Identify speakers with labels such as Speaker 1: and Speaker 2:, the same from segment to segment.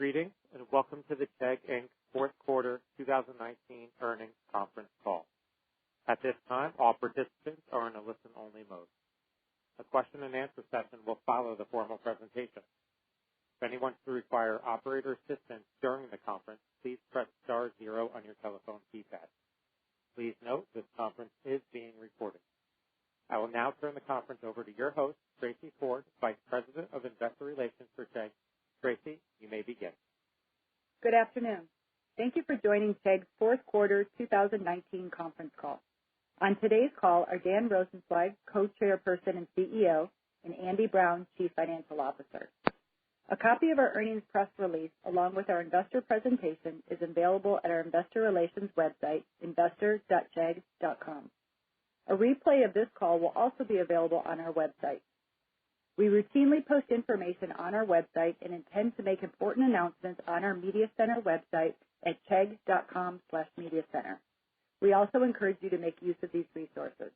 Speaker 1: Greetings, and welcome to the Chegg, Inc. Fourth Quarter 2019 Earnings Conference Call. At this time, all participants are in a listen-only mode. A question-and-answer session will follow the formal presentation. If anyone should require operator assistance during the conference, please press *0 on your telephone keypad. Please note this conference is being recorded. I will now turn the conference over to your host, Tracy Ford, Vice President of Investor Relations for Chegg. Tracy, you may begin.
Speaker 2: Good afternoon. Thank you for joining Chegg's Fourth Quarter 2019 Conference Call. On today's call are Dan Rosensweig, Co-Chairperson and CEO, and Andy Brown, Chief Financial Officer. A copy of our earnings press release, along with our investor presentation, is available at our investor relations website, investor.chegg.com. A replay of this call will also be available on our website. We routinely post information on our website and intend to make important announcements on our Media Center website at chegg.com/mediacenter. We also encourage you to make use of these resources.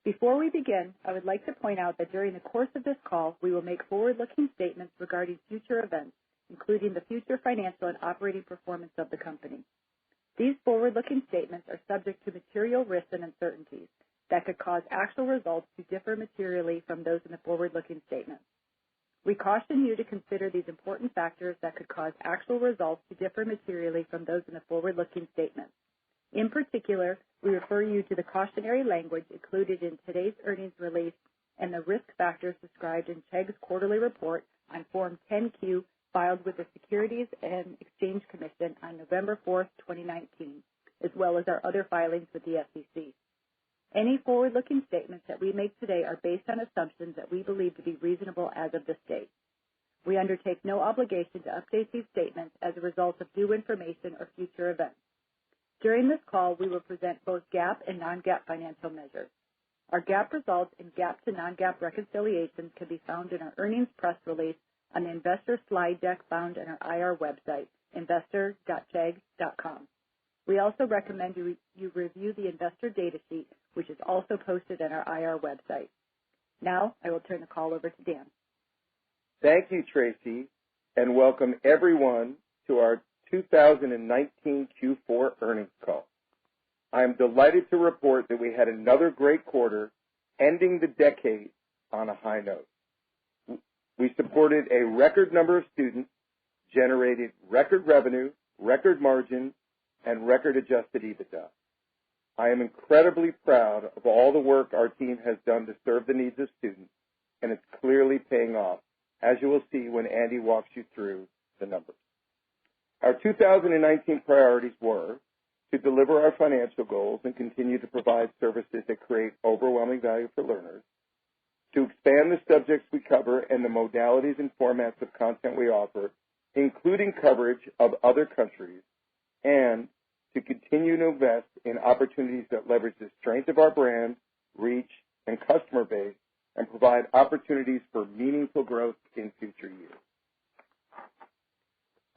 Speaker 2: Before we begin, I would like to point out that during the course of this call, we will make forward-looking statements regarding future events, including the future financial and operating performance of the company. These forward-looking statements are subject to material risks and uncertainties that could cause actual results to differ materially from those in the forward-looking statements. We caution you to consider these important factors that could cause actual results to differ materially from those in the forward-looking statements. In particular, we refer you to the cautionary language included in today's earnings release and the risk factors described in Chegg's quarterly report on Form 10-Q filed with the Securities and Exchange Commission on November 4th, 2019, as well as our other filings with the SEC. Any forward-looking statements that we make today are based on assumptions that we believe to be reasonable as of this date. We undertake no obligation to update these statements as a result of new information or future events. During this call, we will present both GAAP and non-GAAP financial measures. Our GAAP results and GAAP to non-GAAP reconciliations can be found in our earnings press release on the investor slide deck found on our IR website, investor.chegg.com. We also recommend you review the investor data sheet, which is also posted on our IR website. Now, I will turn the call over to Dan.
Speaker 3: Thank you, Tracy, and welcome everyone to our 2019 Q4 earnings call. I am delighted to report that we had another great quarter, ending the decade on a high note. We supported a record number of students, generated record revenue, record margin, and record adjusted EBITDA. I am incredibly proud of all the work our team has done to serve the needs of students, and it's clearly paying off, as you will see when Andy walks you through the numbers. Our 2019 priorities were to deliver our financial goals and continue to provide services that create overwhelming value for learners, to expand the subjects we cover and the modalities and formats of content we offer, including coverage of other countries, and to continue to invest in opportunities that leverage the strength of our brand, reach, and customer base, and provide opportunities for meaningful growth in future years.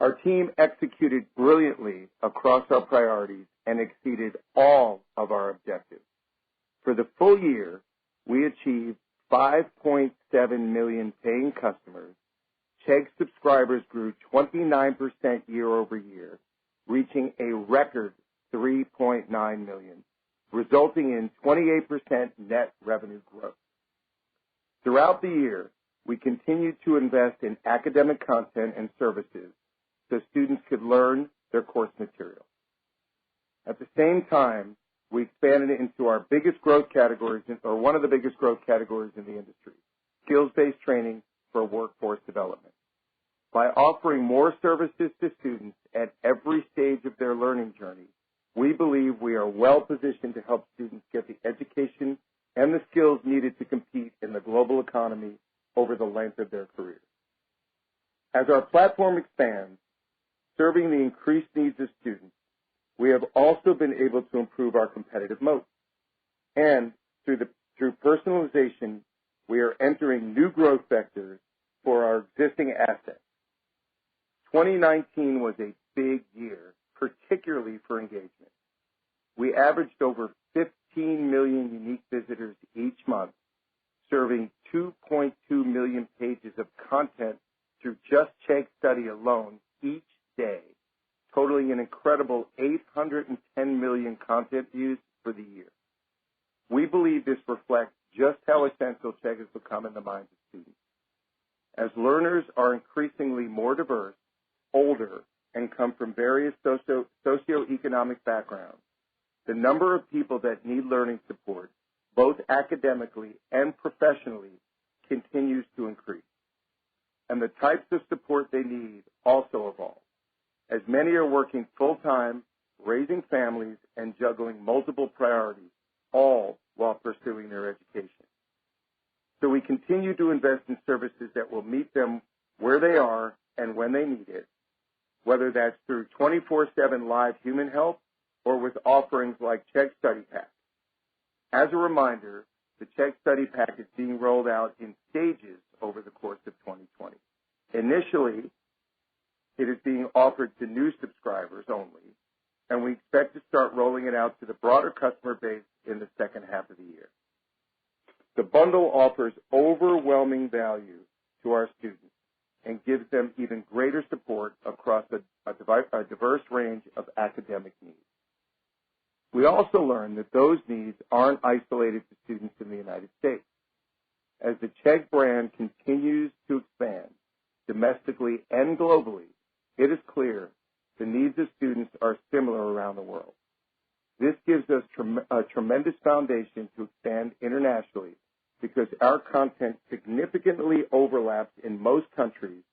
Speaker 3: Our team executed brilliantly across our priorities and exceeded all of our objectives. For the full year, we achieved 5.7 million paying customers. Chegg subscribers grew 29% year over year, reaching a record 3.9 million, resulting in 28% net revenue growth. Throughout the year, we continued to invest in academic content and services so students could learn their course material. At the same time, we expanded into our biggest growth categories, or one of the biggest growth categories in the industry, skills-based training for workforce development. By offering more services to students at every stage of their learning journey, we believe we are well positioned to help students get the education and the skills needed to compete in the global economy over the length of their careers. As our platform expands, serving the increased needs of students, we have also been able to improve our competitive moat. And through personalization, we are entering new growth vectors for our existing assets. 2019 was a big year, particularly for engagement. We averaged over 15 million unique visitors each month, serving 2.2 million pages of content through just Chegg Study alone each day, totaling an incredible 810 million content views for the year. We believe this reflects just how essential Chegg has become in the minds of students. As learners are increasingly more diverse, older, and come from various socioeconomic backgrounds, the number of people that need learning support, both academically and professionally, continues to increase. And the types of support they need also evolve, as many are working full-time, raising families, and juggling multiple priorities, all while pursuing their education. So we continue to invest in services that will meet them where they are and when they need it, whether that's through 24/7 live human help or with offerings like Chegg Study Pack. As a reminder, the Chegg Study Pack is being rolled out in stages over the course of 2020. Initially, it is being offered to new subscribers only, and we expect to start rolling it out to the broader customer base in the second half of the year. The bundle offers overwhelming value to our students and gives them even greater support across a diverse range of academic needs. We also learned that those needs aren't isolated to students in the United States. As the Chegg brand continues to expand domestically and globally, it is clear the needs of students are similar around the world. This gives us a tremendous foundation to expand internationally because our content significantly overlaps in most countries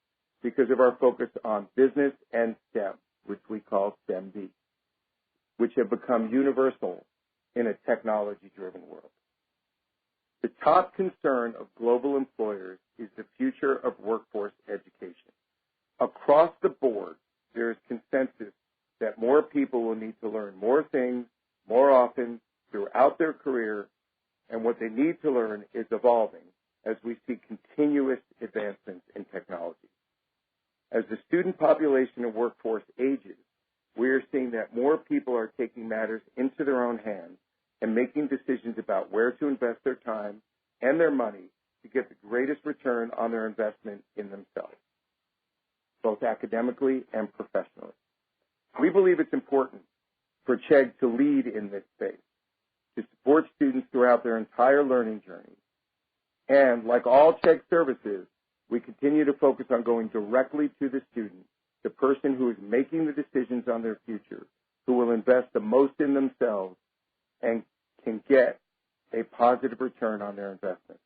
Speaker 3: because of our focus on business and STEM, which we call STEM-B, which have become universal in a technology-driven world. The top concern of global employers is the future of workforce education. Across the board, there is consensus that more people will need to learn more things more often throughout their career, and what they need to learn is evolving as we see continuous advancements in technology. As the student population and workforce ages, we are seeing that more people are taking matters into their own hands and making decisions about where to invest their time and their money to get the greatest return on their investment in themselves, both academically and professionally. We believe it's important for Chegg to lead in this space, to support students throughout their entire learning journey. And like all Chegg services, we continue to focus on going directly to the student, the person who is making the decisions on their future, who will invest the most in themselves and can get a positive return on their investment.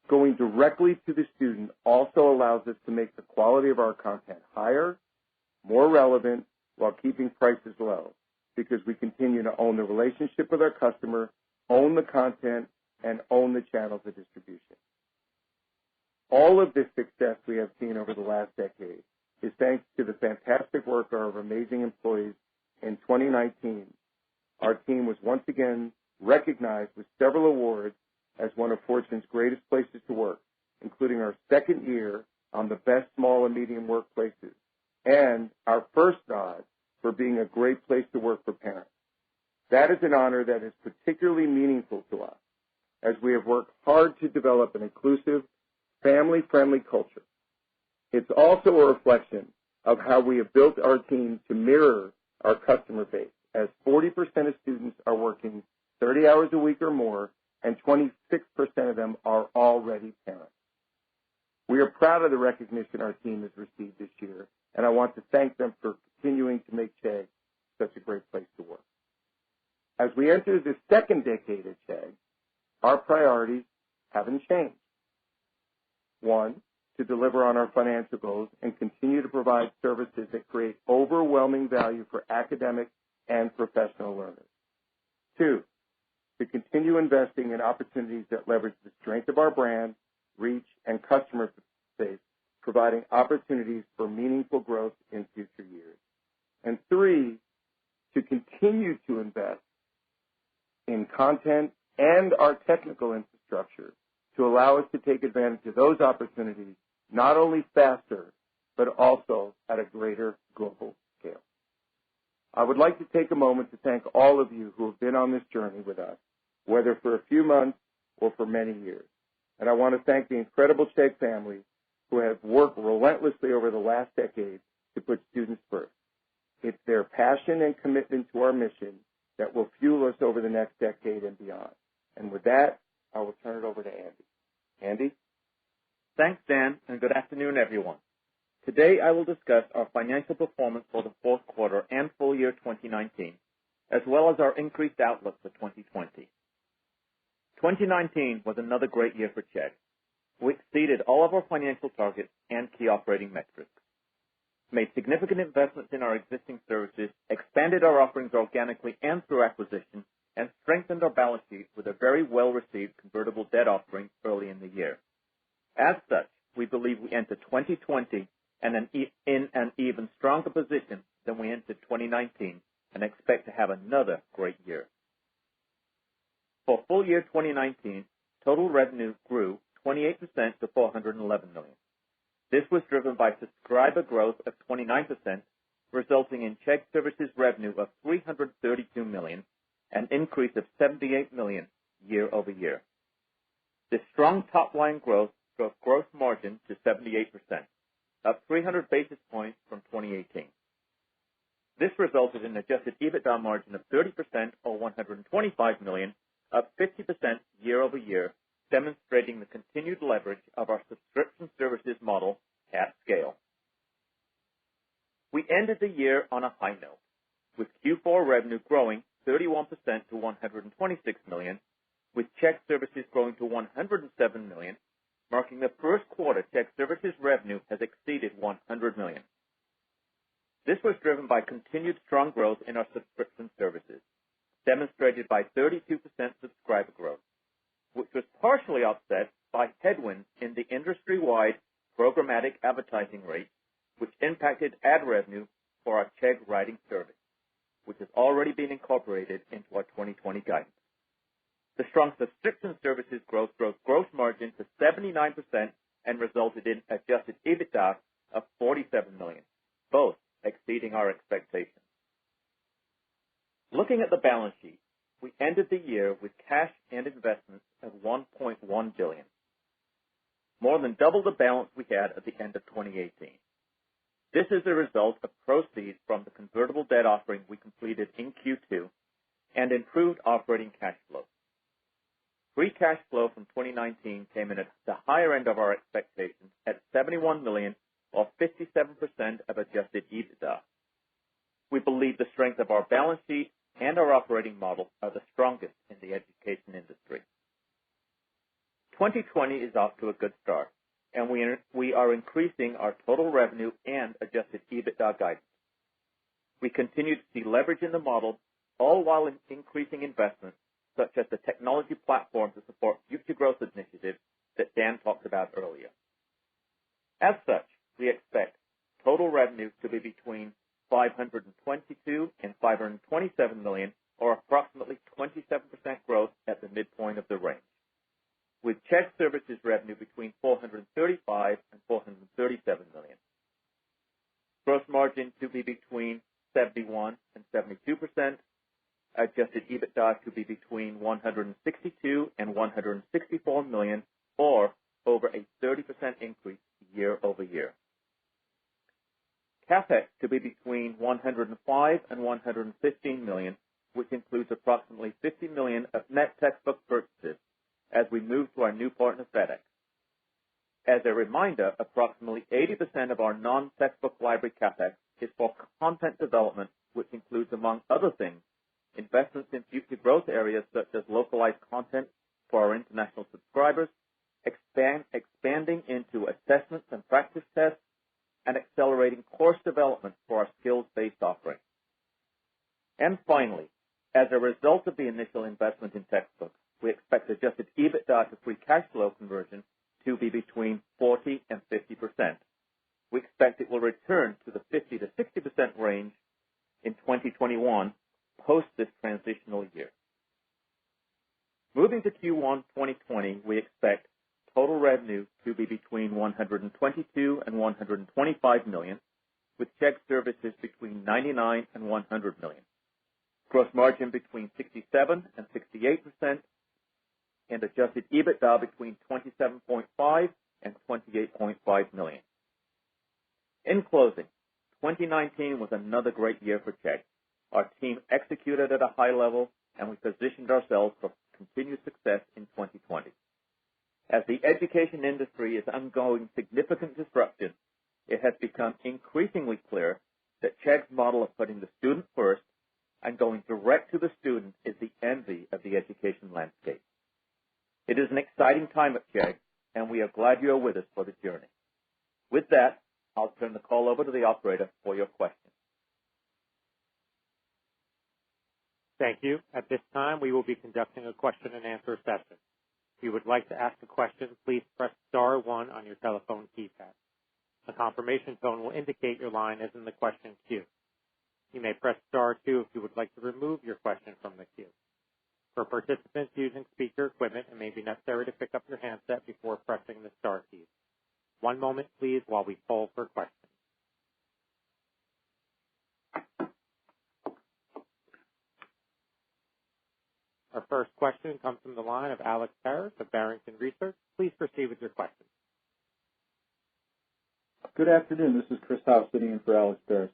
Speaker 3: Going directly to the student also allows us to make the quality of our content higher, more relevant, while keeping prices low, because we continue to own the relationship with our customer, own the content, and own the channels of distribution. All of this success we have seen over the last decade is thanks to the fantastic work of our amazing employees. In 2019, our team was once again recognized with several awards as one of Fortune's greatest places to work, including our second year on the best small and medium workplaces, and our first nod for being a great place to work for parents. That is an honor that is particularly meaningful to us, as we have worked hard to develop an inclusive, family-friendly culture. It's also a reflection of how we have built our team to mirror our customer base, as 40% of students are working 30 hours a week or more, and 26% of them are already parents. We are proud of the recognition our team has received this year, and I want to thank them for continuing to make Chegg such a great place to work. As we enter the second decade at Chegg, our priorities haven't changed. One, to deliver on our financial goals and continue to provide services that create overwhelming value for academic and professional learners. Two, to continue investing in opportunities that leverage the strength of our brand, reach, and customer base, providing opportunities for meaningful growth in future years. And three, to continue to invest in content and our technical infrastructure to allow us to take advantage of those opportunities not only faster, but also at a greater global scale. I would like to take a moment to thank all of you who have been on this journey with us, whether for a few months or for many years. And I want to thank the incredible Chegg family who have worked relentlessly over the last decade to put students first. It's their passion and commitment to our mission that will fuel us over the next decade and beyond. And with that, I will turn it over to Andy. Andy?
Speaker 4: Thanks, Dan, and good afternoon, everyone. Today, I will discuss our financial performance for the fourth quarter and full year 2019, as well as our increased outlook for 2020. 2019 was another great year for Chegg. We exceeded all of our financial targets and key operating metrics, made significant investments in our existing services, expanded our offerings organically and through acquisition, and strengthened our balance sheet with a very well-received convertible debt offering early in the year. As such, we believe we enter 2020 in an even stronger position than we entered 2019 and expect to have another great year. For full year 2019, total revenue grew 28% to $411 million. This was driven by subscriber growth of 29%, resulting in Chegg Services revenue of $332 million, an increase of $78 million year over year. This strong top-line growth drove gross margin to 78%, up 300 basis points from 2018. This resulted in adjusted EBITDA margin of 30% or $125 million, up 50% year over year, demonstrating the continued leverage of our subscription services model at scale. We ended the year on a high note, with Q4 revenue growing 31% to $126 million, with Chegg Services growing to $107 million, marking the first quarter Chegg Services revenue has exceeded $100 million. This was driven by continued strong growth in our subscription services, demonstrated by 32% subscriber growth, which was partially offset by headwinds in the industry-wide programmatic advertising rate, which impacted ad revenue for our Chegg Writing service, which has already been incorporated into our 2020 guidance. The strong subscription services growth drove gross margin to 79% and resulted in adjusted EBITDA of $47 million, both exceeding our expectations. Looking at the balance sheet, we ended the year with cash and investments of $1.1 billion, more than double the balance we had at the end of 2018. This is a result of proceeds from the convertible debt offering we completed in Q2 and improved operating cash flow. Free cash flow from 2019 came in at the higher end of our expectations at $71 million, or 57% of adjusted EBITDA. We believe the strength of our balance sheet and our operating model are the strongest in the education industry. 2020 is off to a good start, and we are increasing our total revenue and adjusted EBITDA guidance. We continue to see leverage in the model, all while increasing investments, such as the technology platform to support future growth initiatives that Dan talked about earlier. As such, we expect total revenue to be between $522 and $527 million, or approximately 27% growth at the midpoint of the range, with Chegg Services revenue between $435 and $437 million. Gross margin to be between 71 and 72%, adjusted EBITDA to be between $162 and $164 million, or over a 30% increase year over year. CapEx to be between $105 and $115 million, which includes approximately $50 million of net textbook purchases as we move to our new partner FedEx. As a reminder, approximately 80% of our non-textbook library CapEx is for content development, which includes, among other things, investments in future growth areas such as localized content for our international subscribers, expanding into assessments and practice tests, and accelerating course development for our skills-based offering. And finally, as a result of the initial investment in textbooks, we expect adjusted EBITDA to free cash flow conversion to be between 40 and 50%. We expect it will return to the 50 to 60% range in 2021, post this transitional year. Moving to Q1 2020, we expect total revenue to be between $122 and $125 million, with Chegg Services between $99 and $100 million. Gross margin between 67 and 68%, and adjusted EBITDA between $27.5 and $28.5 million. In closing, 2019 was another great year for Chegg. Our team executed at a high level, and we positioned ourselves for continued success in 2020. As the education industry is undergoing significant disruption, it has become increasingly clear that Chegg's model of putting the student first and going direct to the student is the envy of the education landscape. It is an exciting time at Chegg, and we are glad you are with us for the journey. With that, I'll turn the call over to the operator for your questions.
Speaker 1: Thank you. At this time, we will be conducting a question and answer session. If you would like to ask a question, please press star 1 on your telephone keypad. A confirmation tone will indicate your line is in the question queue. You may press star 2 if you would like to remove your question from the queue. For participants using speaker equipment, it may be necessary to pick up your handset before pressing the star keys. One moment, please, while we poll for questions. Our first question comes from the line of Alex Harris of Barrington Research. Please proceed with your question.
Speaker 5: Good afternoon. This is Chris Howe sitting in for Alex Harris.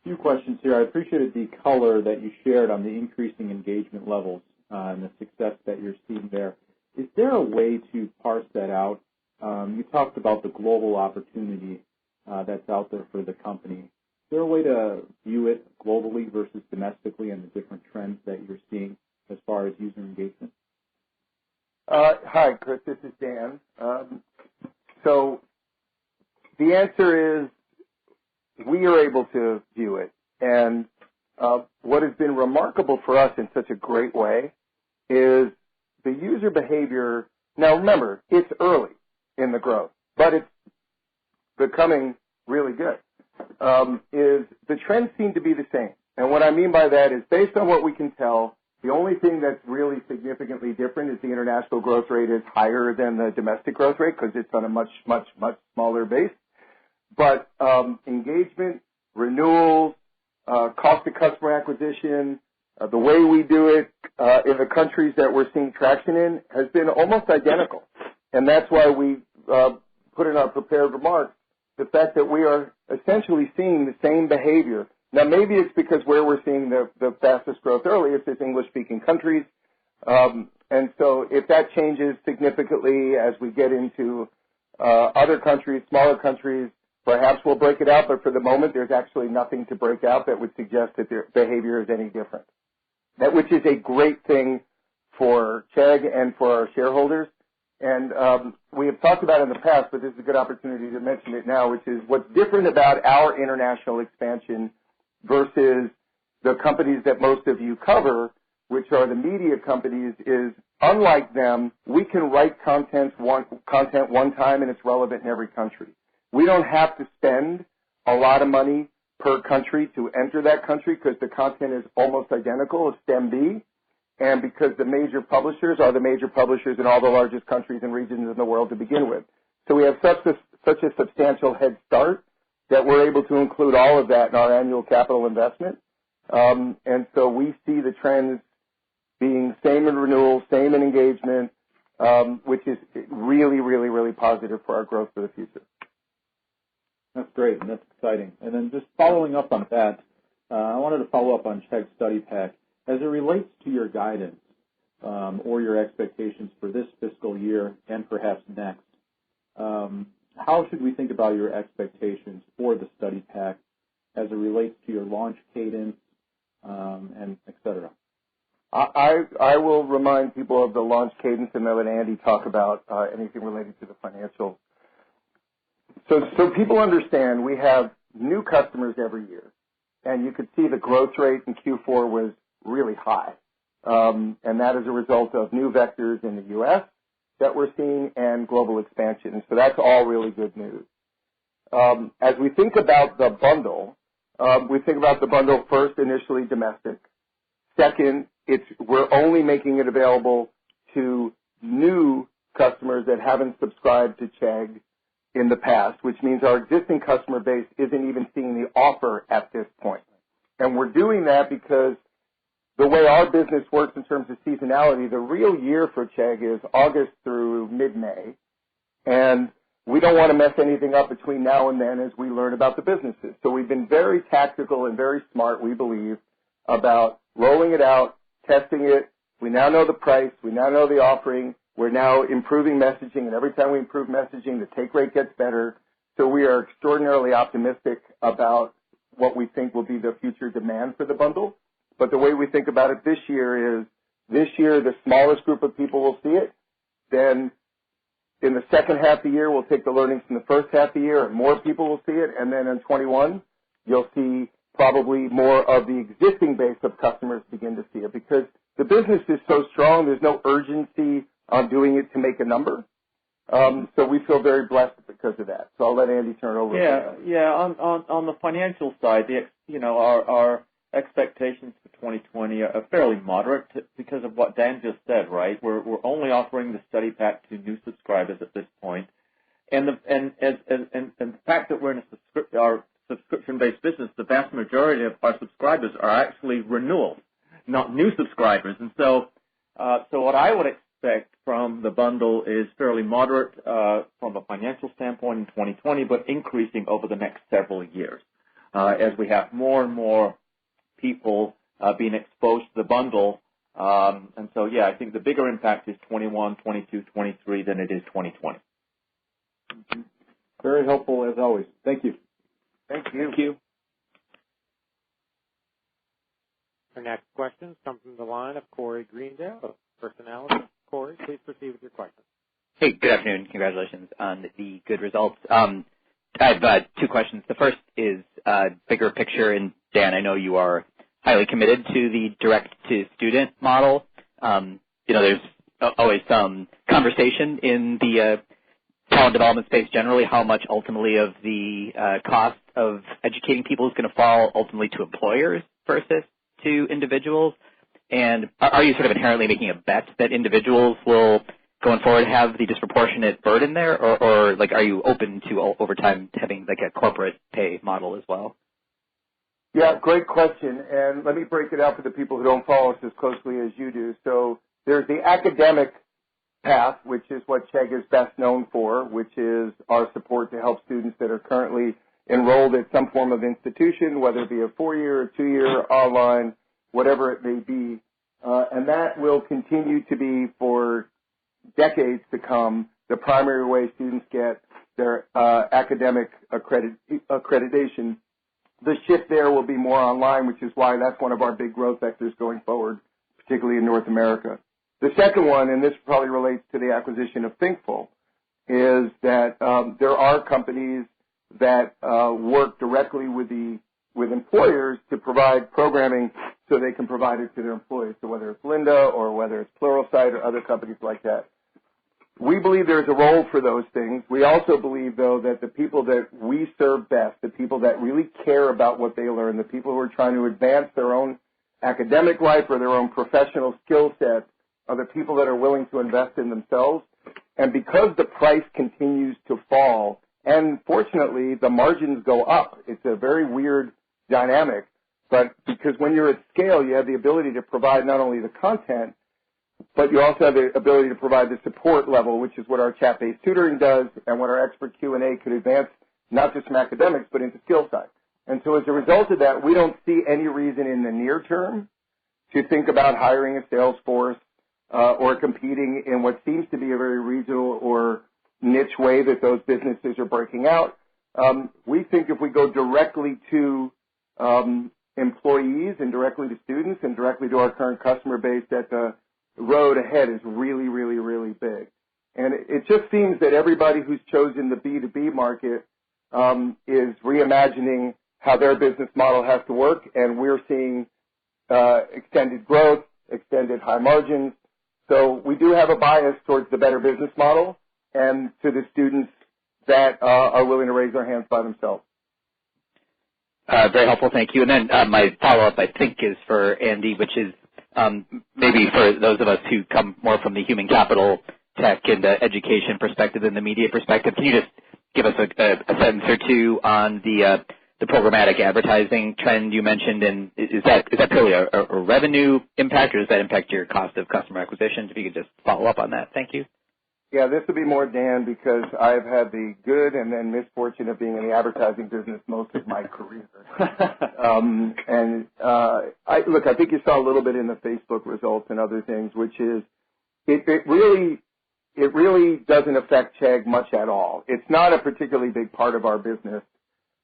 Speaker 5: Few questions here. I appreciated the color that you shared on the increasing engagement levels and the success that you're seeing there. Is there a way to parse that out? You talked about the global opportunity that's out there for the company. Is there a way to view it globally versus domestically and the different trends that you're seeing as far as user engagement?
Speaker 3: Hi, Chris. This is Dan. So the answer is we are able to view it. And what has been remarkable for us in such a great way is the user behavior. Now, remember, it's early in the growth, but it's becoming really good. Is the trends seem to be the same. And what I mean by that is based on what we can tell, the only thing that's really significantly different is the international growth rate is higher than the domestic growth rate because it's on a much, much, much smaller base. But engagement, renewals, cost of customer acquisition, the way we do it in the countries that we're seeing traction in has been almost identical. And that's why we put in our prepared remarks the fact that we are essentially seeing the same behavior. Now, maybe it's because where we're seeing the fastest growth earliest is English-speaking countries. And so if that changes significantly as we get into other countries, smaller countries, perhaps we'll break it out. But for the moment, there's actually nothing to break out that would suggest that their behavior is any different, which is a great thing for Chegg and for our shareholders. And we have talked about it in the past, but this is a good opportunity to mention it now, which is what's different about our international expansion versus the companies that most of you cover, which are the media companies, is unlike them, we can write content one time and it's relevant in every country. We don't have to spend a lot of money per country to enter that country because the content is almost identical. It's STEM B. And because the major publishers are the major publishers in all the largest countries and regions in the world to begin with. So we have such a substantial head start that we're able to include all of that in our annual capital investment. And so we see the trends being same in renewal, same in engagement, which is really, really, really positive for our growth for the future.
Speaker 5: That's great, and that's exciting. And then just following up on that, I wanted to follow up on Chegg Study Pack. As it relates to your guidance or your expectations for this fiscal year and perhaps next, how should we think about your expectations for the Study Pack as it relates to your launch cadence and et cetera?
Speaker 3: I will remind people of the launch cadence and then let Andy talk about anything related to the financials. So people understand we have new customers every year, and you could see the growth rate in Q4 was really high, and that is a result of new vectors in the U.S. that we're seeing and global expansion. So that's all really good news. As we think about the bundle, we think about the bundle first initially domestic. Second, we're only making it available to new customers that haven't subscribed to Chegg in the past, which means our existing customer base isn't even seeing the offer at this point. And we're doing that because the way our business works in terms of seasonality, the real year for Chegg is August through mid-May, and we don't want to mess anything up between now and then as we learn about the businesses. So we've been very tactical and very smart, we believe, about rolling it out, testing it. We now know the price. We now know the offering. We're now improving messaging, and every time we improve messaging, the take rate gets better. So we are extraordinarily optimistic about what we think will be the future demand for the bundle. But the way we think about it this year is, this year the smallest group of people will see it. Then in the second half of the year, we'll take the learnings from the first half of the year, and more people will see it. And then in 21, you'll see probably more of the existing base of customers begin to see it, because the business is so strong, there's no urgency on doing it to make a number. So we feel very blessed because of that. So I'll let Andy turn it over.
Speaker 4: Yeah. On the financial side, our expectations for 2020 are fairly moderate because of what Dan just said. Right, we're only offering the study pack to new subscribers at this point, and the fact that we're in our subscription-based business, the vast majority of our subscribers are actually renewals, not new subscribers, and so what I would expect from the bundle is fairly moderate from a financial standpoint in 2020, but increasing over the next several years as we have more and more people being exposed to the bundle. And so, I think the bigger impact is 21, 22, 23 than it is 2020.
Speaker 5: Very helpful as always. Thank you.
Speaker 3: Thank you.
Speaker 4: Thank you.
Speaker 1: Our next questions come from the line of Corey Greendale of Personality. Corey, please proceed with your question.
Speaker 6: Hey, good afternoon. Congratulations on the good results. I have two questions. The first is bigger picture, and Dan, I know you are highly committed to the direct-to-student model. There's always some conversation in the talent development space generally, how much ultimately of the cost of educating people is going to fall ultimately to employers versus to individuals. And are you sort of inherently making a bet that individuals will, going forward, have the disproportionate burden there, or like, are you open to over time having like a corporate pay model as well?
Speaker 3: Yeah, great question. And let me break it out for the people who don't follow us as closely as you do. So there's the academic path, which is what Chegg is best known for, which is our support to help students that are currently enrolled at some form of institution, whether it be a 4-year or 2-year, online, whatever it may be. And that will continue to be for decades to come the primary way students get their academic accreditation. The shift there will be more online, which is why that's one of our big growth vectors going forward, particularly in North America. The second one, and this probably relates to the acquisition of Thinkful, is that there are companies that work directly with employers to provide programming so they can provide it to their employees. So whether it's Linda or whether it's Pluralsight or other companies like that. We believe there's a role for those things. We also believe, though, that the people that we serve best, the people that really care about what they learn, the people who are trying to advance their own academic life or their own professional skill set, are the people that are willing to invest in themselves. And because the price continues to fall, and fortunately the margins go up, it's a very weird dynamic, but because when you're at scale, you have the ability to provide not only the content, but you also have the ability to provide the support level, which is what our chat-based tutoring does and what our expert Q&A could advance, not just from academics, but into skill side. And so as a result of that, we don't see any reason in the near term to think about hiring a sales force or competing in what seems to be a very regional or niche way that those businesses are breaking out. We think if we go directly to employees and directly to students and directly to our current customer base, that the road ahead is really, really, really big. And it just seems that everybody who's chosen the B2B market is reimagining how their business model has to work, and we're seeing extended growth, extended high margins. So we do have a bias towards the better business model and to the students that are willing to raise their hands by themselves.
Speaker 6: Very helpful, thank you. And then my follow-up, I think, is for Andy, which is maybe for those of us who come more from the human capital tech and the education perspective and the media perspective. Can you just give us a sentence or two on the the programmatic advertising trend you mentioned, and is that purely a revenue impact, or does that impact your cost of customer acquisition? If you could just follow up on that. Thank you.
Speaker 3: Yeah, this would be more Dan, because I've had the good and then misfortune of being in the advertising business most of my career. I think you saw a little bit in the Facebook results and other things, which is it really doesn't affect Chegg much at all. It's not a particularly big part of our business.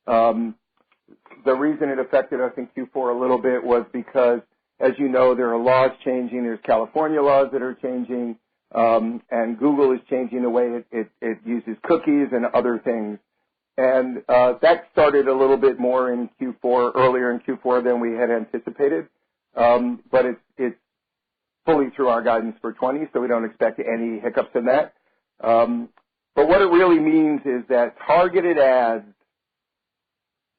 Speaker 3: The reason it affected us in Q4 a little bit was because, as you know, there are laws changing. There's California laws that are changing. And Google is changing the way it uses cookies and other things. And that started a little bit more in Q4, earlier in Q4 than we had anticipated. But it's fully through our guidance for 20, so we don't expect any hiccups in that. But what it really means is that targeted ads,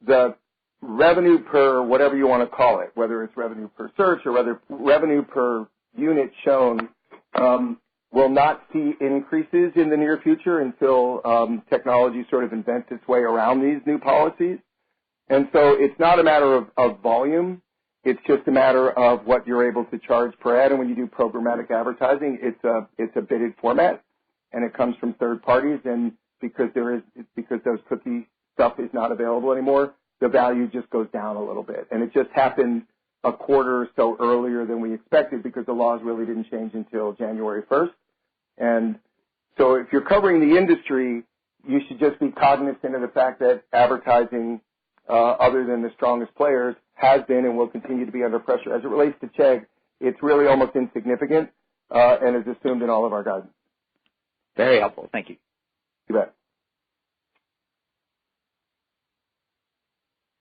Speaker 3: the revenue per whatever you want to call it, whether it's revenue per search or whether revenue per unit shown, will not see increases in the near future until technology sort of invents its way around these new policies. And so it's not a matter of volume. It's just a matter of what you're able to charge per ad. And when you do programmatic advertising, it's a bidded format, and it comes from third parties. And because those cookie stuff is not available anymore, the value just goes down a little bit. And it just happened a quarter or so earlier than we expected because the laws really didn't change until January 1st. And so if you're covering the industry, you should just be cognizant of the fact that advertising, other than the strongest players, has been and will continue to be under pressure. As it relates to Chegg, it's really almost insignificant and is assumed in all of our guidance.
Speaker 6: Very helpful. Thank you.
Speaker 3: You bet.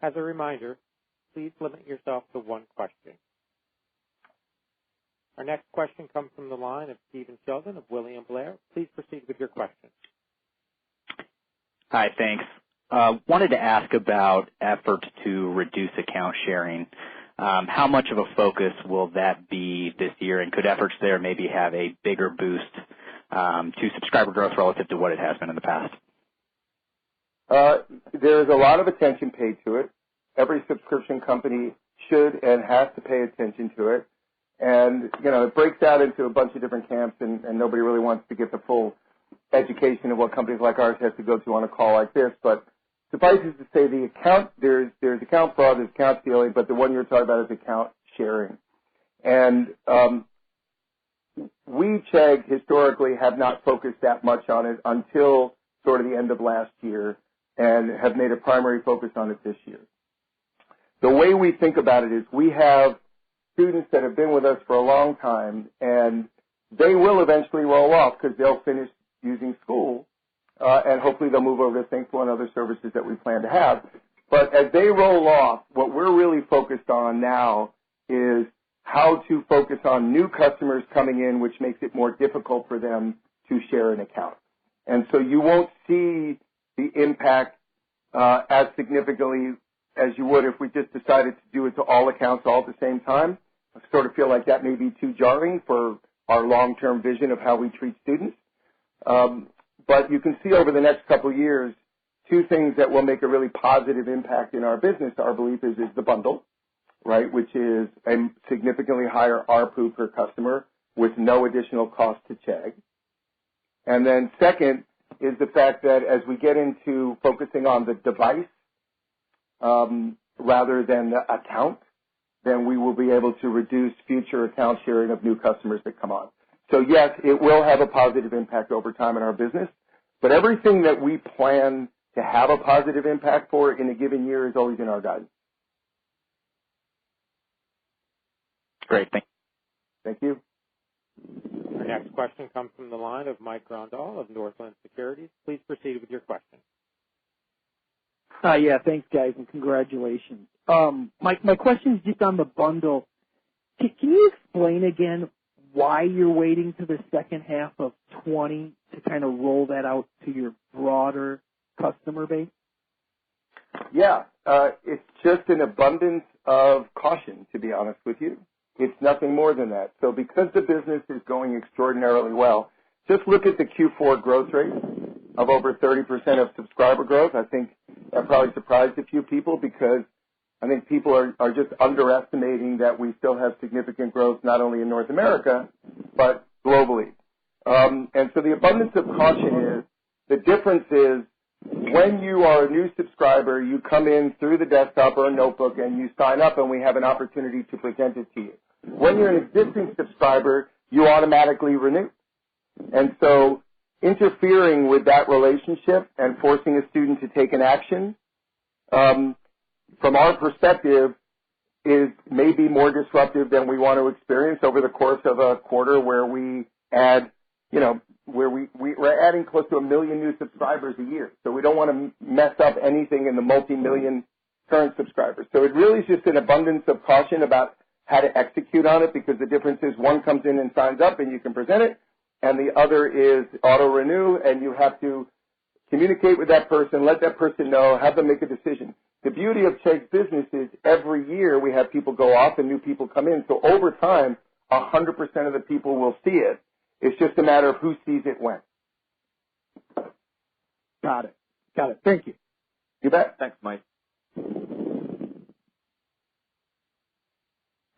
Speaker 1: As a reminder, please limit yourself to one question. Our next question comes from the line of Stephen Sheldon of William Blair. Please proceed with your question.
Speaker 6: Hi, thanks. Wanted to ask about efforts to reduce account sharing. How much of a focus will that be this year, and could efforts there maybe have a bigger boost to subscriber growth relative to what it has been in the past?
Speaker 3: There's a lot of attention paid to it. Every subscription company should and has to pay attention to it. And, it breaks out into a bunch of different camps, and nobody really wants to get the full education of what companies like ours have to go to on a call like this. But suffice it to say, there's account fraud, there's account stealing, but the one you're talking about is account sharing. And we, Chegg, historically have not focused that much on it until sort of the end of last year and have made a primary focus on it this year. The way we think about it is we have students that have been with us for a long time, and they will eventually roll off because they'll finish using school, and hopefully they'll move over to Thinkful and other services that we plan to have. But as they roll off, what we're really focused on now is how to focus on new customers coming in, which makes it more difficult for them to share an account. And so you won't see the impact as significantly as you would if we just decided to do it to all accounts all at the same time. I sort of feel like that may be too jarring for our long-term vision of how we treat students. But you can see over the next couple of years, two things that will make a really positive impact in our business, our belief is the bundle, right, which is a significantly higher ARPU per customer with no additional cost to Chegg. And then second is the fact that as we get into focusing on the device rather than the account, then we will be able to reduce future account sharing of new customers that come on. So yes, it will have a positive impact over time in our business, but everything that we plan to have a positive impact for in a given year is always in our guidance.
Speaker 6: Great.
Speaker 3: Thank you.
Speaker 1: Our next question comes from the line of Mike Grondal of Northland Securities. Please proceed with your question.
Speaker 7: Yeah, thanks, guys, and congratulations. My question is just on the bundle. Can you explain again why you're waiting to the second half of 20 to kind of roll that out to your broader customer base?
Speaker 3: Yeah, it's just an abundance of caution, to be honest with you. It's nothing more than that. So because the business is going extraordinarily well, just look at the Q4 growth rate of over 30% of subscriber growth. I think That probably surprised a few people because I think people are just underestimating that we still have significant growth not only in North America, but globally. And so the abundance of caution is, the difference is when you are a new subscriber, you come in through the desktop or a notebook and you sign up and we have an opportunity to present it to you. When you're an existing subscriber, you automatically renew. And so interfering with that relationship and forcing a student to take an action, from our perspective, is maybe more disruptive than we want to experience over the course of a quarter where we add, where we're adding close to 1 million new subscribers a year. So we don't want to mess up anything in the multi-million current subscribers. So it really is just an abundance of caution about how to execute on it, because the difference is one comes in and signs up and you can present it, and the other is auto-renew, and you have to communicate with that person, let that person know, have them make a decision. The beauty of Chegg's business is every year we have people go off and new people come in. So over time, 100% of the people will see it. It's just a matter of who sees it when.
Speaker 7: Got it. Thank you.
Speaker 3: You bet.
Speaker 4: Thanks, Mike.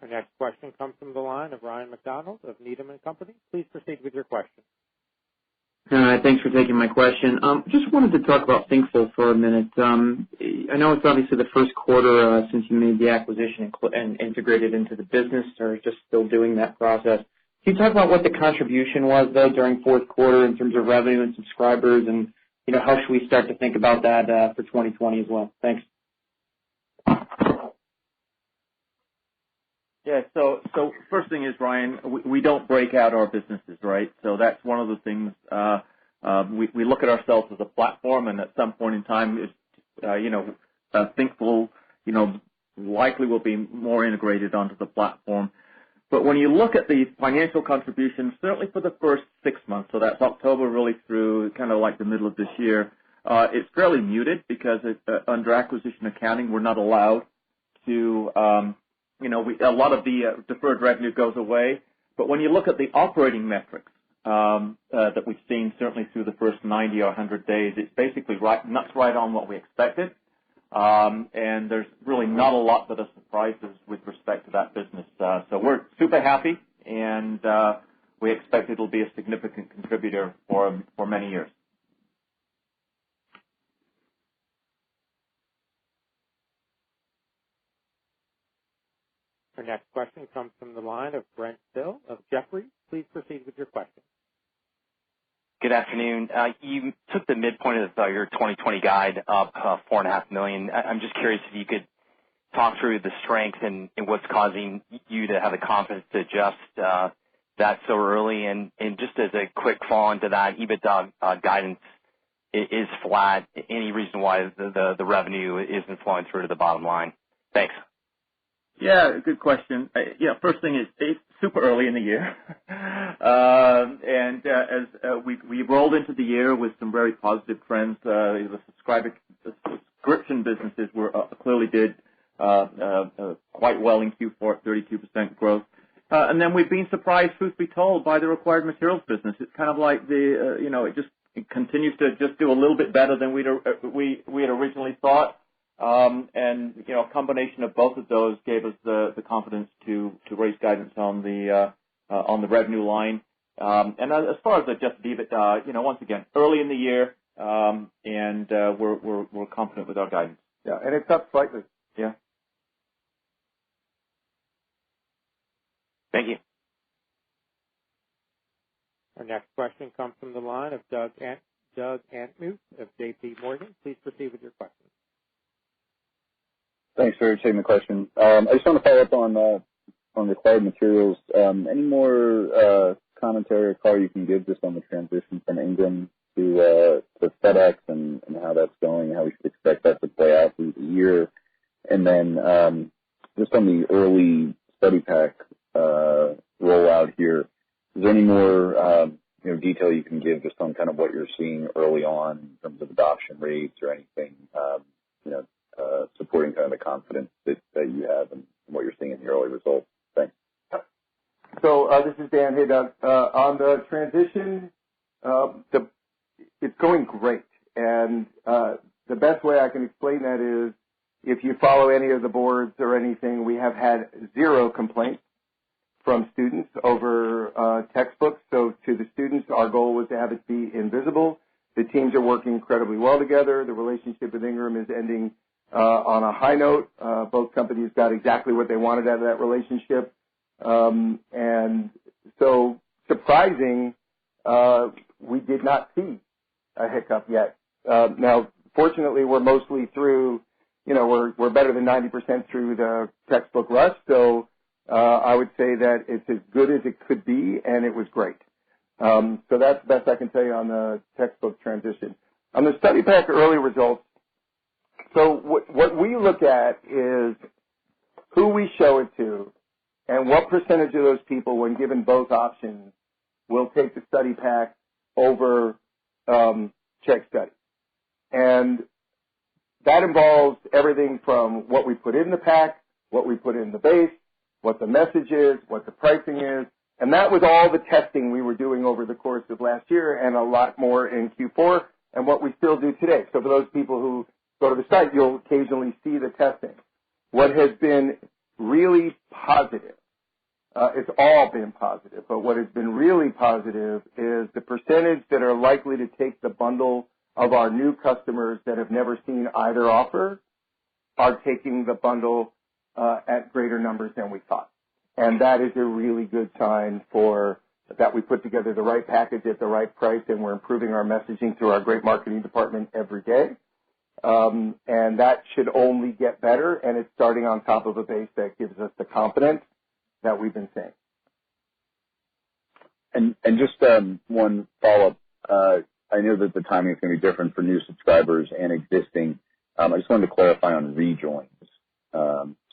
Speaker 1: Our next question comes from the line of Ryan McDonald of Needham & Company. Please proceed with your question.
Speaker 8: Thanks for taking my question. Just wanted to talk about Thinkful for a minute. I know it's obviously the first quarter since you made the acquisition and integrated into the business, or just still doing that process. Can you talk about what the contribution was, though, during fourth quarter in terms of revenue and subscribers, and how should we start to think about that for 2020 as well? Thanks.
Speaker 4: Yeah, so first thing is, Ryan, we don't break out our businesses, right? So that's one of the things, we look at ourselves as a platform, and at some point in time, Thinkful, likely will be more integrated onto the platform. But when you look at the financial contributions, certainly for the first 6 months, so that's October really through kind of like the middle of this year, it's fairly muted because under acquisition accounting, we're not allowed to, a lot of the deferred revenue goes away. But when you look at the operating metrics that we've seen certainly through the first 90 or 100 days, it's basically that's right on what we expected. And there's really not a lot that surprises us with respect to that business. So we're super happy, and we expect it'll be a significant contributor for many years.
Speaker 1: Our next question comes from the line of Brent Thill of Jefferies. Please proceed with your question.
Speaker 9: Good afternoon. You took the midpoint of your 2020 guide up $4.5 million. I'm just curious if you could talk through the strength and what's causing you to have the confidence to adjust that so early. And just as a quick follow-on to that, EBITDA guidance is flat. Any reason why the revenue isn't flowing through to the bottom line? Thanks.
Speaker 4: Yeah, good question. First thing is it's super early in the year. As we rolled into the year with some very positive trends, the subscription businesses clearly did quite well in Q4, 32% growth. And then we've been surprised, truth be told, by the required materials business. It's kind of like it continues to just do a little bit better than we had originally thought. And a combination of both of those gave us the confidence to raise guidance on the revenue line. And as far as adjusted EBITDA, once again, early in the year, and we're confident with our guidance.
Speaker 3: Yeah, and it's up slightly.
Speaker 4: Yeah.
Speaker 9: Thank you.
Speaker 1: Our next question comes from the line of Doug Anmuth of J.P. Morgan. Please proceed with your question.
Speaker 10: Thanks for taking the question. I just want to follow up on required materials. Any more commentary or color you can give just on the transition from Ingram to FedEx and how that's going and how we should expect that to play out through the year? And then just on the early study pack rollout here, is there any more detail you can give just on kind of what you're seeing early on in terms of adoption rates or anything, supporting kind of the confidence that you have and what you're seeing in the early results? Thanks.
Speaker 3: So this is Dan. Hey, Doug. On the transition, it's going great. And the best way I can explain that is if you follow any of the boards or anything, we have had 0 complaints from students over textbooks. So to the students, our goal was to have it be invisible. The teams are working incredibly well together. The relationship with Ingram is ending on a high note. Both companies got exactly what they wanted out of that relationship. And so surprising, we did not see a hiccup yet. Now, fortunately, we're mostly through, we're better than 90% through the textbook rush. So I would say that it's as good as it could be, and it was great. So that's the best I can tell you on the textbook transition. On the study pack early results, so what we look at is who we show it to and what percentage of those people, when given both options, will take the study pack over Chegg Study. And that involves everything from what we put in the pack, what we put in the base, what the message is, what the pricing is. And that was all the testing we were doing over the course of last year and a lot more in Q4 and what we still do today. So for those people who go to the site, you'll occasionally see the testing. What has been really positive, it's all been positive, but what has been really positive is the percentage that are likely to take the bundle of our new customers that have never seen either offer are taking the bundle at greater numbers than we thought. And that is a really good sign for that we put together the right package at the right price, and we're improving our messaging through our great marketing department every day. And that should only get better, and it's starting on top of a base that gives us the confidence that we've been saying.
Speaker 10: And just one follow-up. I know that the timing is going to be different for new subscribers and existing. I just wanted to clarify on rejoins.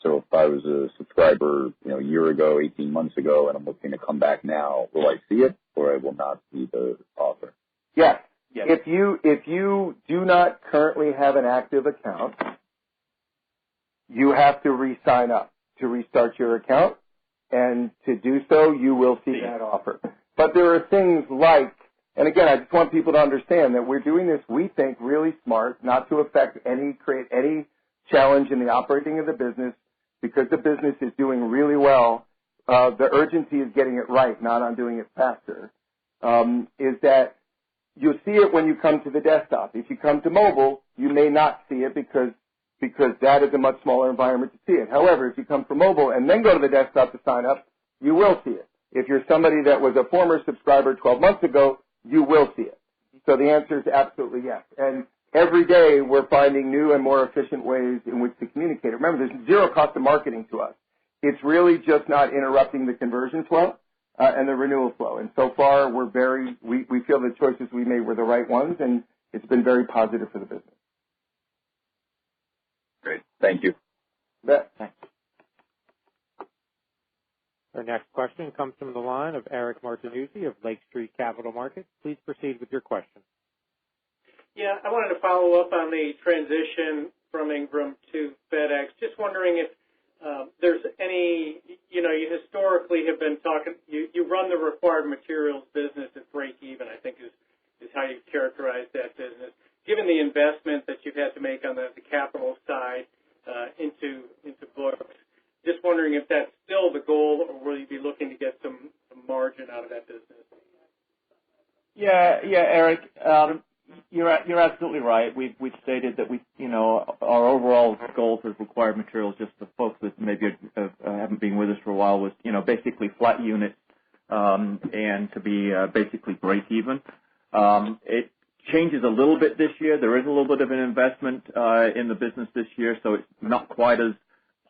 Speaker 10: So if I was a subscriber, a year ago, 18 months ago, and I'm looking to come back now, will I see it or I will not see the offer?
Speaker 3: Yes. If you do not currently have an active account, you have to re-sign up to restart your account, and to do so, you will see that offer. But there are things like, and again, I just want people to understand that we're doing this, we think, really smart, not to create any challenge in the operating of the business, because the business is doing really well. The urgency is getting it right, not on doing it faster, is that you'll see it when you come to the desktop. If you come to mobile, you may not see it because that is a much smaller environment to see it. However, if you come from mobile and then go to the desktop to sign up, you will see it. If you're somebody that was a former subscriber 12 months ago, you will see it. So the answer is absolutely yes. And every day we're finding new and more efficient ways in which to communicate. Remember, there's 0 cost of marketing to us. It's really just not interrupting the conversion flow and the renewal flow. And so far, we feel the choices we made were the right ones, and it's been very positive for the business.
Speaker 10: Great. Thank you.
Speaker 3: Thanks.
Speaker 1: Our next question comes from the line of Eric Martinuzzi of Lake Street Capital Markets. Please proceed with your question.
Speaker 11: Yeah, I wanted to follow up on the transition from Ingram to FedEx. Just wondering if there's any, you historically have been talking, you run the required materials business at break even, I think is how you characterize that business. Given the investment that you've had to make on the capital side into books, just wondering if that's still the goal, or will you be looking to get some margin out of that business?
Speaker 4: Yeah, Eric. You're absolutely right. We've stated that our overall goal for required materials, just for folks that maybe haven't been with us for a while, was basically flat units and to be basically break even. It changes a little bit this year. There is a little bit of an investment in the business this year, so it's not quite as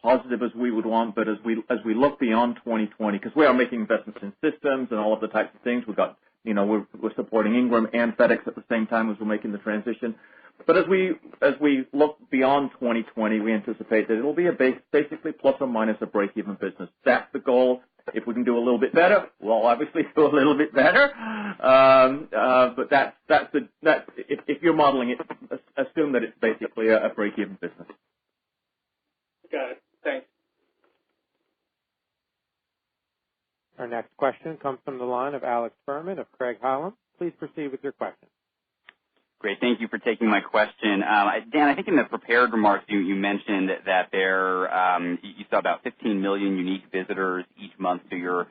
Speaker 4: positive as we would want. But as we look beyond 2020, because we are making investments in systems and all of the types of things, we've got. We're supporting Ingram and FedEx at the same time as we're making the transition. But as we look beyond 2020, we anticipate that it'll be basically plus or minus a break-even business. That's the goal. If we can do a little bit better, we'll obviously do a little bit better. But if you're modeling it, assume that it's basically a break-even business.
Speaker 11: Got it. Thanks.
Speaker 1: Our next question comes from the line of Alex Furman of Craig-Hallum. Please proceed with your question.
Speaker 12: Great. Thank you for taking my question. Dan, I think in the prepared remarks you mentioned that you saw about 15 million unique visitors each month to your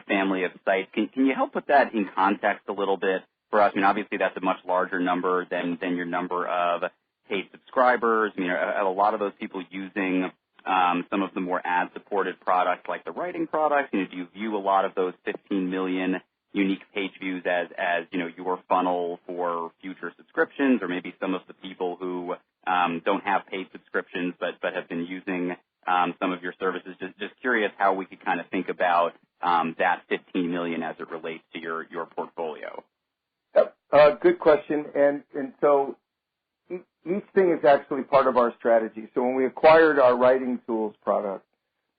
Speaker 12: family of sites. Can you help put that in context a little bit for us? I mean, obviously that's a much larger number than your number of paid subscribers. I mean, are a lot of those people using some of the more ad-supported products like the writing products? Do you view a lot of those 15 million unique page views as your funnel for future subscriptions, or maybe some of the people who don't have paid subscriptions but have been using some of your services? Just curious how we could kind of think about that 15 million as it relates to your portfolio.
Speaker 3: Yep. Good question. And so each thing is actually part of our strategy. So when we acquired our writing tools product,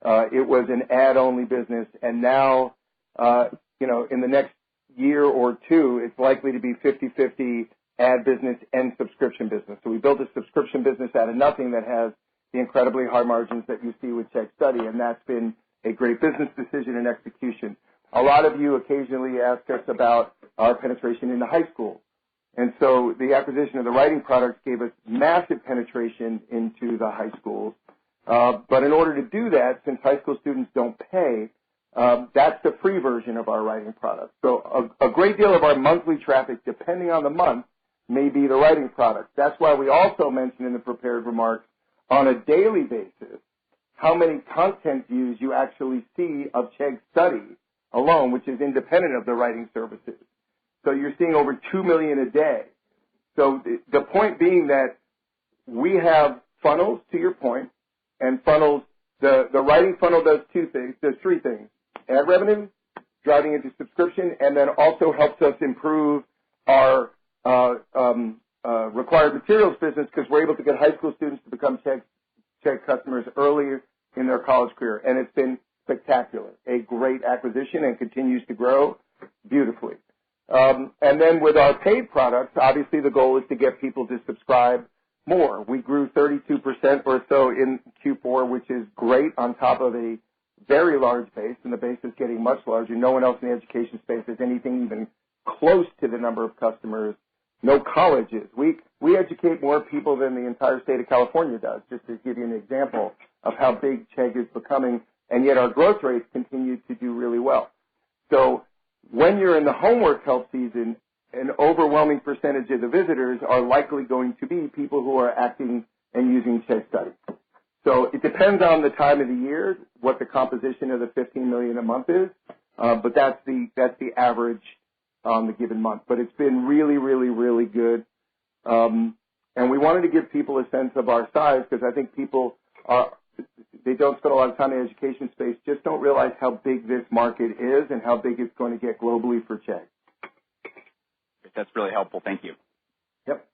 Speaker 3: it was an ad-only business, and now in the next year or two, it's likely to be 50-50 ad business and subscription business. So we built a subscription business out of nothing that has the incredibly high margins that you see with Chegg Study, and that's been a great business decision and execution. A lot of you occasionally ask us about our penetration in the high school. And so the acquisition of the writing products gave us massive penetration into the high schools. But in order to do that, since high school students don't pay, that's the free version of our writing product. So a great deal of our monthly traffic, depending on the month, may be the writing product. That's why we also mentioned in the prepared remarks on a daily basis how many content views you actually see of Chegg Study alone, which is independent of the writing services. So you're seeing over 2 million a day. So the point being that we have funnels, to your point, and funnels, the writing funnel does three things. Ad revenue, driving into subscription, and then also helps us improve our required materials business because we're able to get high school students to become Chegg customers earlier in their college career. And it's been spectacular, a great acquisition, and continues to grow beautifully. And then with our paid products, obviously the goal is to get people to subscribe more. We grew 32% or so in Q4, which is great on top of a very large base, and the base is getting much larger. No one else in the education space has anything even close to the number of customers. No colleges. We educate more people than the entire state of California does, just to give you an example of how big Chegg is becoming, and yet our growth rates continue to do really well. So when you're in the homework help season, an overwhelming percentage of the visitors are likely going to be people who are acting and using Chegg Study. So it depends on the time of the year, what the composition of the 15 million a month is, but that's the average on the given month. But it's been really, really, really good. And we wanted to give people a sense of our size because I think people they don't spend a lot of time in the education space, just don't realize how big this market is and how big it's going to get globally for Chegg.
Speaker 12: That's really helpful. Thank you.
Speaker 3: Yep.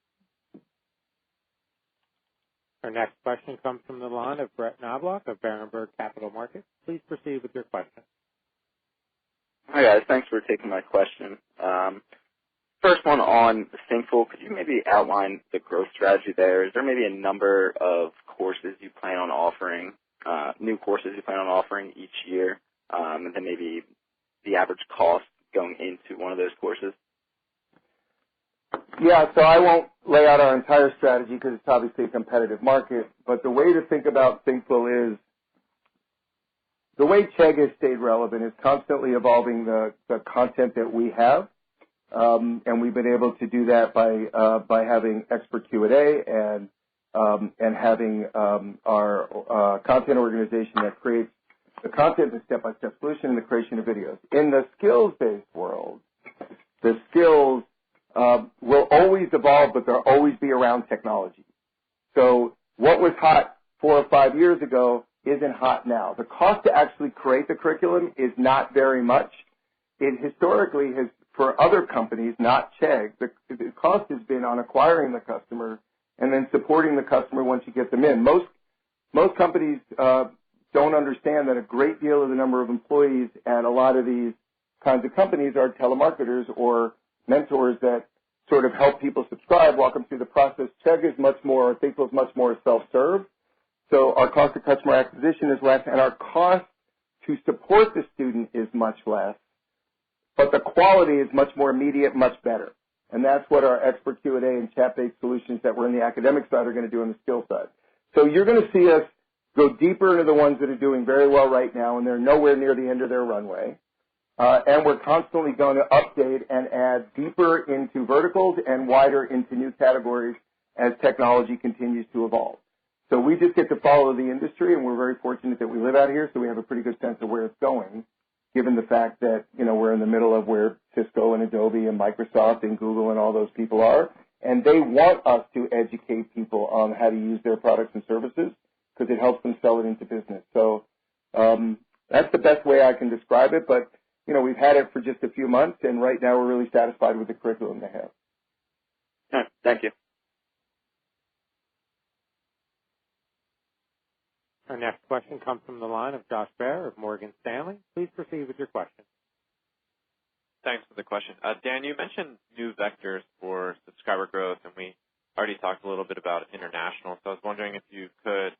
Speaker 1: Our next question comes from the line of Brett Knobloch of Berenberg Capital Markets. Please proceed with your question.
Speaker 13: Hi, guys. Thanks for taking my question. First one on Thinkful. Could you maybe outline the growth strategy there? Is there maybe a number of courses you plan on offering, new courses you plan on offering each year, and then maybe the average cost going into one of those courses?
Speaker 3: Yeah, so I won't lay out our entire strategy because it's obviously a competitive market, but the way to think about Thinkful is the way Chegg has stayed relevant is constantly evolving the content that we have, and we've been able to do that by having expert Q&A and having our content organization that creates the content, the step-by-step solution, and the creation of videos. In the skills-based world, the skills will always evolve, but they'll always be around technology. So what was hot 4 or 5 years ago isn't hot now. The cost to actually create the curriculum is not very much. It historically has, for other companies, not Chegg, the cost has been on acquiring the customer and then supporting the customer once you get them in. Most companies don't understand that a great deal of the number of employees at a lot of these kinds of companies are telemarketers or mentors that sort of help people subscribe, walk them through the process. Chegg is much more, Thinkful is much more self-serve. So our cost of customer acquisition is less, and our cost to support the student is much less, but the quality is much more immediate, much better. And that's what our expert Q&A and chat-based solutions that were in the academic side are going to do on the skill side. So you're going to see us go deeper into the ones that are doing very well right now, and they're nowhere near the end of their runway. And we're constantly going to update and add deeper into verticals and wider into new categories as technology continues to evolve. So we just get to follow the industry, and we're very fortunate that we live out here, so we have a pretty good sense of where it's going, given the fact that, we're in the middle of where Cisco and Adobe and Microsoft and Google and all those people are. And they want us to educate people on how to use their products and services because it helps them sell it into business. So that's the best way I can describe it. But, we've had it for just a few months, and right now we're really satisfied with the curriculum they have.
Speaker 13: All right, thank you.
Speaker 1: Our next question comes from the line of Josh Baer of Morgan Stanley. Please proceed with your question.
Speaker 14: Thanks for the question. Dan, you mentioned new vectors for subscriber growth, and we already talked a little bit about international. So I was wondering if you could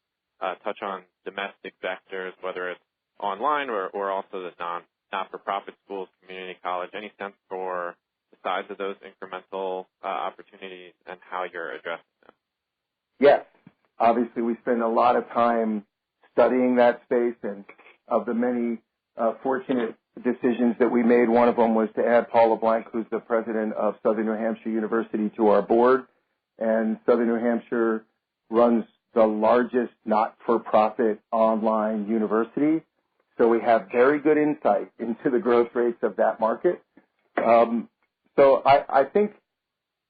Speaker 14: touch on domestic vectors, whether it's online or also the not-for-profit schools, community college. Any sense for the size of those incremental opportunities and how you're addressing them?
Speaker 3: Yes. Obviously, we spend a lot of time studying that space, and of the many fortunate decisions that we made, one of them was to add Paul LeBlanc, who's the president of Southern New Hampshire University, to our board. And Southern New Hampshire runs the largest not-for-profit online university. So we have very good insight into the growth rates of that market. So I think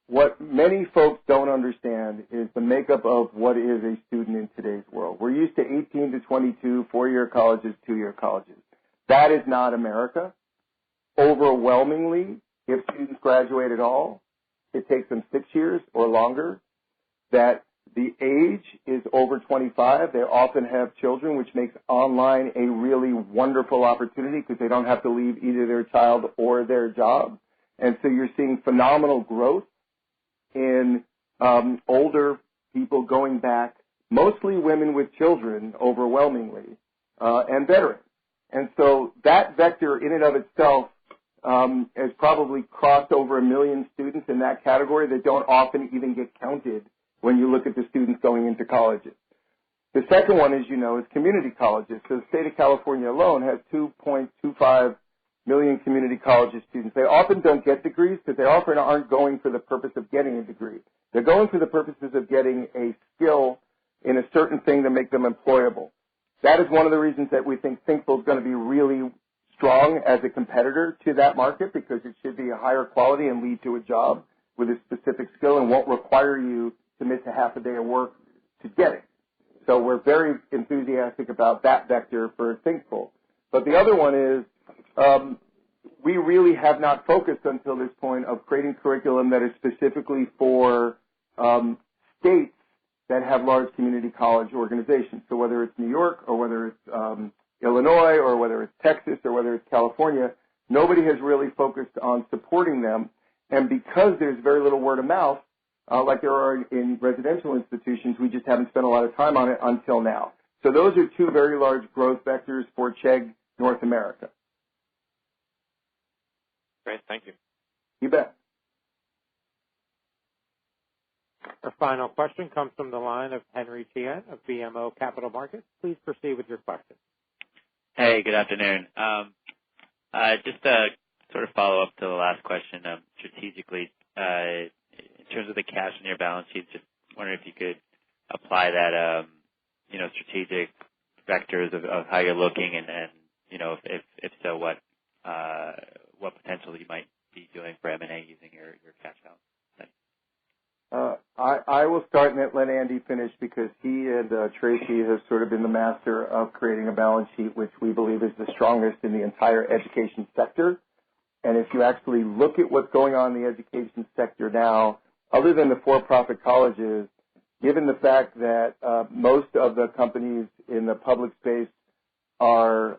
Speaker 3: what many folks don't understand is the makeup of what is a student in today's world. We're used to 18 to 22, 4-year colleges, 2-year colleges. That is not America. Overwhelmingly, if students graduate at all, it takes them 6 years or longer. That the age is over 25. They often have children, which makes online a really wonderful opportunity because they don't have to leave either their child or their job. And so you're seeing phenomenal growth in older people going back, mostly women with children, overwhelmingly, and veterans. And so that vector in and of itself has probably crossed over 1 million students in that category that don't often even get counted when you look at the students going into colleges. The second one, as you know, is community colleges. So the state of California alone has 2.25 million community college students. They often don't get degrees because they often aren't going for the purpose of getting a degree. They're going for the purposes of getting a skill in a certain thing to make them employable. That is one of the reasons that we think Thinkful is going to be really strong as a competitor to that market because it should be a higher quality and lead to a job with a specific skill and won't require you to miss a half a day of work to get it. So we're very enthusiastic about that vector for Thinkful. But the other one is we really have not focused until this point of creating curriculum that is specifically for states that have large community college organizations. So whether it's New York or whether it's Illinois or whether it's Texas or whether it's California, nobody has really focused on supporting them. And because there's very little word of mouth, like there are in residential institutions, we just haven't spent a lot of time on it until now. So those are two very large growth vectors for Chegg North America.
Speaker 14: Great, thank you.
Speaker 3: You bet.
Speaker 1: Our final question comes from the line of Henry Tien of BMO Capital Markets. Please proceed with your question.
Speaker 15: Hey, good afternoon. Just to sort of follow up to the last question, strategically, in terms of the cash in your balance sheet, just wondering if you could apply that, strategic vectors of how you're looking and if so, what potential you might be doing for M&A using your cash balance.
Speaker 3: I will start and let Andy finish because he and Tracy have sort of been the master of creating a balance sheet, which we believe is the strongest in the entire education sector. And if you actually look at what's going on in the education sector now, other than the for-profit colleges, given the fact that most of the companies in the public space are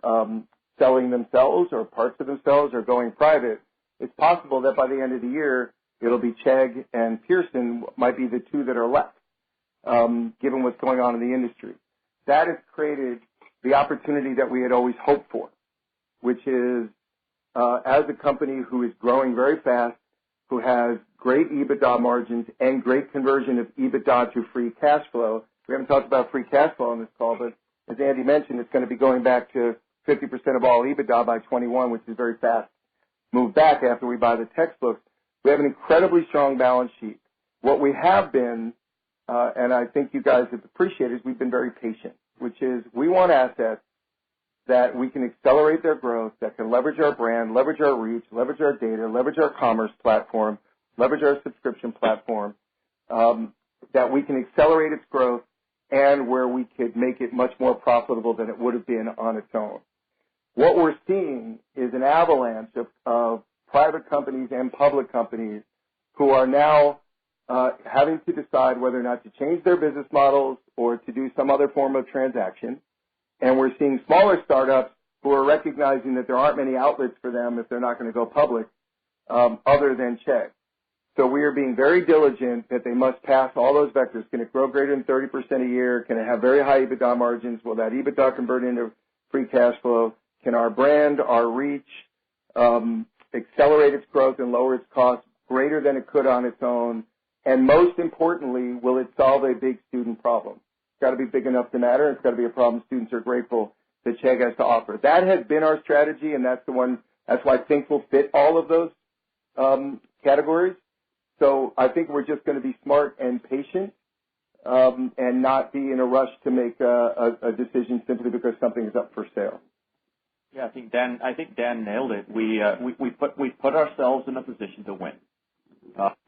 Speaker 3: selling themselves or parts of themselves or going private, it's possible that by the end of the year, it'll be Chegg and Pearson might be the two that are left, given what's going on in the industry. That has created the opportunity that we had always hoped for, which is as a company who is growing very fast, who has great EBITDA margins and great conversion of EBITDA to free cash flow. We haven't talked about free cash flow on this call, but as Andy mentioned, it's going to be going back to 50% of all EBITDA by 21, which is very fast. Move back after we buy the textbooks. We have an incredibly strong balance sheet. What we have been, and I think you guys have appreciated, is we've been very patient, which is we want assets that we can accelerate their growth, that can leverage our brand, leverage our reach, leverage our data, leverage our commerce platform, leverage our subscription platform, that we can accelerate its growth, and where we could make it much more profitable than it would have been on its own. What we're seeing is an avalanche of private companies and public companies who are now having to decide whether or not to change their business models or to do some other form of transaction. And we're seeing smaller startups who are recognizing that there aren't many outlets for them if they're not going to go public other than Chegg. So we are being very diligent that they must pass all those vectors. Can it grow greater than 30% a year? Can it have very high EBITDA margins? Will that EBITDA convert into free cash flow? Can our brand, our reach, accelerate its growth and lower its costs greater than it could on its own? And most importantly, will it solve a big student problem? It's got to be big enough to matter. It's got to be a problem students are grateful that Chegg has to offer. That has been our strategy, and that's the one. That's why Thinkful fit all of those categories. So I think we're just going to be smart and patient, and not be in a rush to make a decision simply because something is up for sale.
Speaker 5: Yeah, I think Dan nailed it. We put ourselves in a position to win.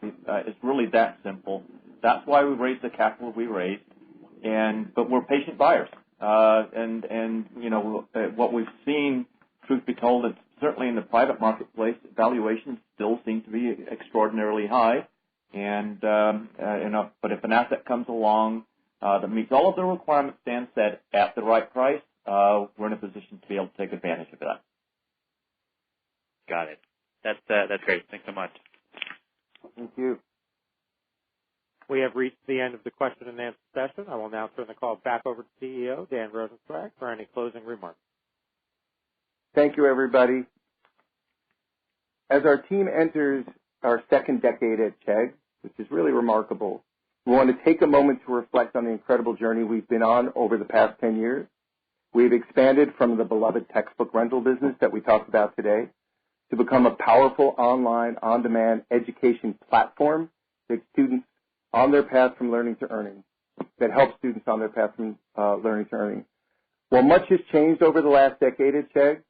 Speaker 5: It's really that simple. That's why we raised the capital we raised, but we're patient buyers. And you know what we've seen, truth be told, it's certainly in the private marketplace, valuations still seem to be extraordinarily high. But if an asset comes along that meets all of the requirements Dan said at the right price, we're in a position to be able to take advantage of that.
Speaker 15: Got it. That's great. Thanks so much.
Speaker 3: Thank you.
Speaker 1: We have reached the end of the question and answer session. I will now turn the call back over to CEO Dan Rosensweig for any closing remarks.
Speaker 3: Thank you, everybody. As our team enters our second decade at Chegg, which is really remarkable, we want to take a moment to reflect on the incredible journey we've been on over the past 10 years. We've expanded from the beloved textbook rental business that we talked about today to become a powerful online, on-demand education platform that students on their path from learning to earning, that helps students on their path from learning to earning. While much has changed over the last decade at Chegg,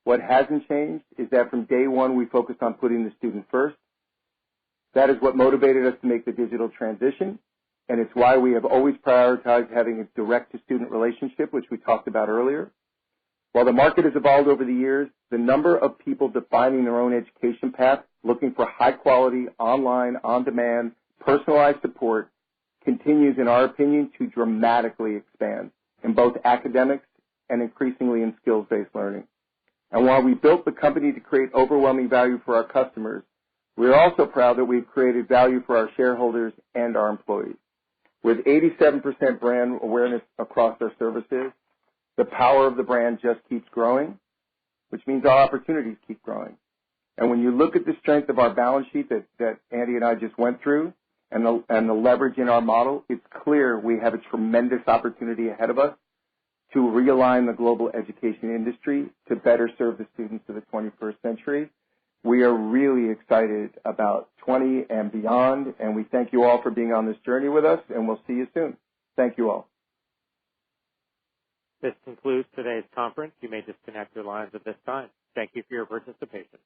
Speaker 3: what hasn't changed is that from day one we focused on putting the student first. That is what motivated us to make the digital transition, and it's why we have always prioritized having a direct-to-student relationship, which we talked about earlier. While the market has evolved over the years, the number of people defining their own education path, looking for high-quality, online, on-demand, personalized support, continues, in our opinion, to dramatically expand in both academics and increasingly in skills-based learning. And while we built the company to create overwhelming value for our customers, we are also proud that we've created value for our shareholders and our employees. With 87% brand awareness across our services, the power of the brand just keeps growing, which means our opportunities keep growing. And when you look at the strength of our balance sheet that Andy and I just went through and the leverage in our model, it's clear we have a tremendous opportunity ahead of us to realign the global education industry to better serve the students of the 21st century. We are really excited about 20 and beyond, and we thank you all for being on this journey with us, and we'll see you soon. Thank you all.
Speaker 1: This concludes today's conference. You may disconnect your lines at this time. Thank you for your participation.